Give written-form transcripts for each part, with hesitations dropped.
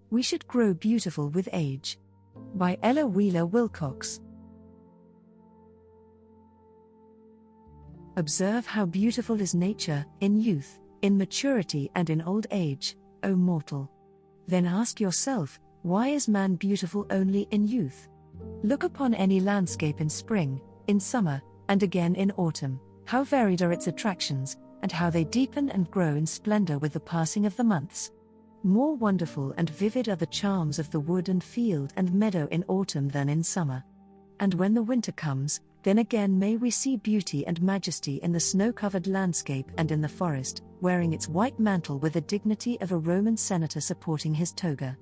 We Should Grow Beautiful with Age. By Ella Wheeler Wilcox. Observe how beautiful is nature, in youth, in maturity and in old age, O mortal. Then ask yourself, why is man beautiful only in youth? Look upon any landscape in spring, in summer, and again in autumn, how varied are its attractions, and how they deepen and grow in splendor with the passing of the months. More wonderful and vivid are the charms of the wood and field and meadow in autumn than in summer. And when the winter comes, then again may we see beauty and majesty in the snow-covered landscape and in the forest, wearing its white mantle with the dignity of a Roman senator supporting his toga.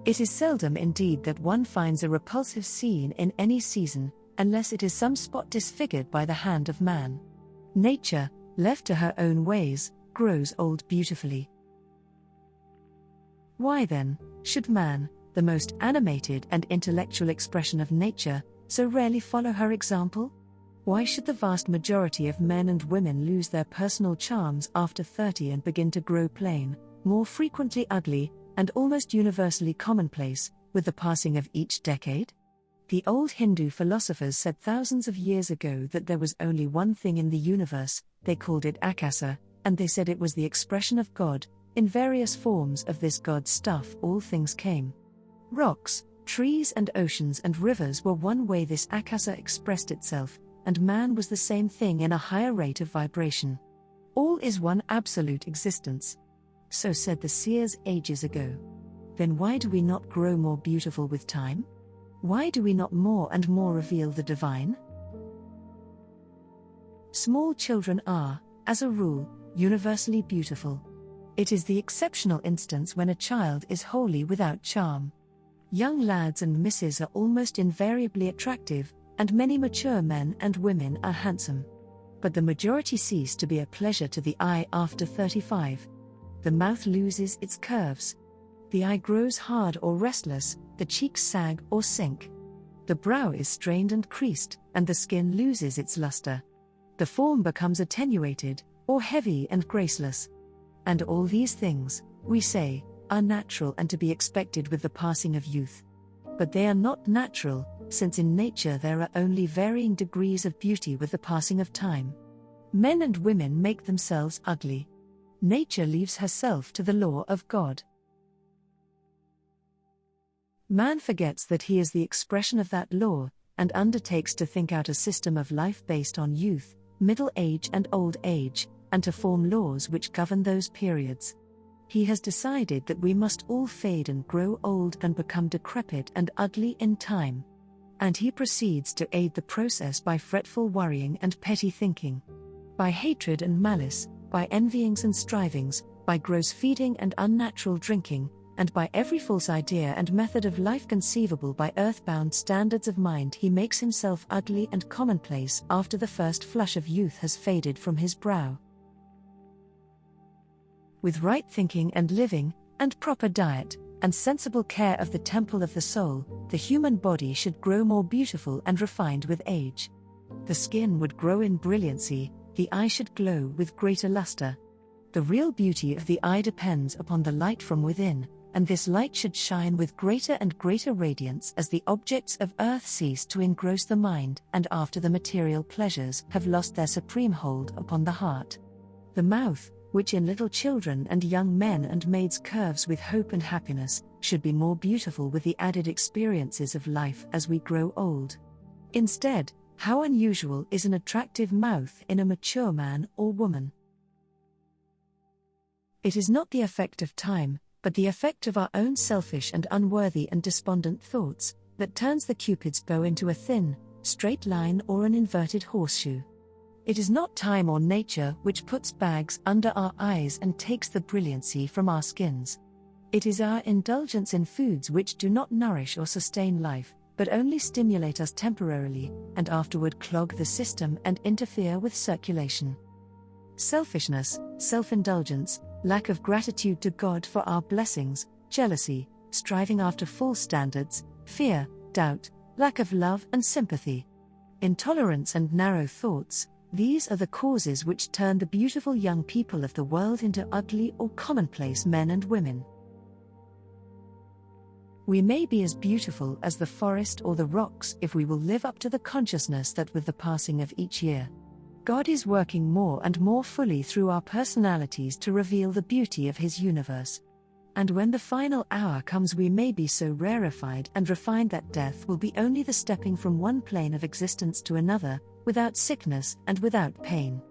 It is seldom indeed that one finds a repulsive scene in any season, unless it is some spot disfigured by the hand of man. Nature, left to her own ways, grows old beautifully. Why then, should man, the most animated and intellectual expression of nature, so rarely follow her example? Why should the vast majority of men and women lose their personal charms after 30 and begin to grow plain, more frequently ugly, and almost universally commonplace, with the passing of each decade? The old Hindu philosophers said thousands of years ago that there was only one thing in the universe. They called it Akasa, and they said it was the expression of God. In various forms of this God's stuff all things came. Rocks, trees and oceans and rivers were one way this Akasa expressed itself, and man was the same thing in a higher rate of vibration. All is one absolute existence. So said the seers ages ago. Then why do we not grow more beautiful with time? Why do we not more and more reveal the divine? Small children are, as a rule, universally beautiful. It is the exceptional instance when a child is wholly without charm. Young lads and misses are almost invariably attractive, and many mature men and women are handsome. But the majority cease to be a pleasure to the eye after 35. The mouth loses its curves. The eye grows hard or restless, the cheeks sag or sink. The brow is strained and creased, and the skin loses its luster. The form becomes attenuated, or heavy and graceless. And all these things, we say, are natural and to be expected with the passing of youth. But they are not natural, since in nature there are only varying degrees of beauty with the passing of time. Men and women make themselves ugly. Nature leaves herself to the law of God. Man forgets that he is the expression of that law, and undertakes to think out a system of life based on youth, middle age and old age, and to form laws which govern those periods. He has decided that we must all fade and grow old and become decrepit and ugly in time. And he proceeds to aid the process by fretful worrying and petty thinking. By hatred and malice, by envyings and strivings, by gross feeding and unnatural drinking, and by every false idea and method of life conceivable by earthbound standards of mind, he makes himself ugly and commonplace after the first flush of youth has faded from his brow. With right thinking and living, and proper diet, and sensible care of the temple of the soul, the human body should grow more beautiful and refined with age. The skin would grow in brilliancy, the eye should glow with greater luster. The real beauty of the eye depends upon the light from within, and this light should shine with greater and greater radiance as the objects of earth cease to engross the mind and after the material pleasures have lost their supreme hold upon the heart. The mouth, which in little children and young men and maids curves with hope and happiness, should be more beautiful with the added experiences of life as we grow old. Instead, how unusual is an attractive mouth in a mature man or woman. It is not the effect of time, but the effect of our own selfish and unworthy and despondent thoughts, that turns the Cupid's bow into a thin, straight line or an inverted horseshoe. It is not time or nature which puts bags under our eyes and takes the brilliancy from our skins. It is our indulgence in foods which do not nourish or sustain life, but only stimulate us temporarily, and afterward clog the system and interfere with circulation. Selfishness, self-indulgence, lack of gratitude to God for our blessings, jealousy, striving after false standards, fear, doubt, lack of love and sympathy, intolerance and narrow thoughts, these are the causes which turn the beautiful young people of the world into ugly or commonplace men and women. We may be as beautiful as the forest or the rocks if we will live up to the consciousness that with the passing of each year, God is working more and more fully through our personalities to reveal the beauty of His universe. And when the final hour comes, we may be so rarefied and refined that death will be only the stepping from one plane of existence to another, without sickness and without pain.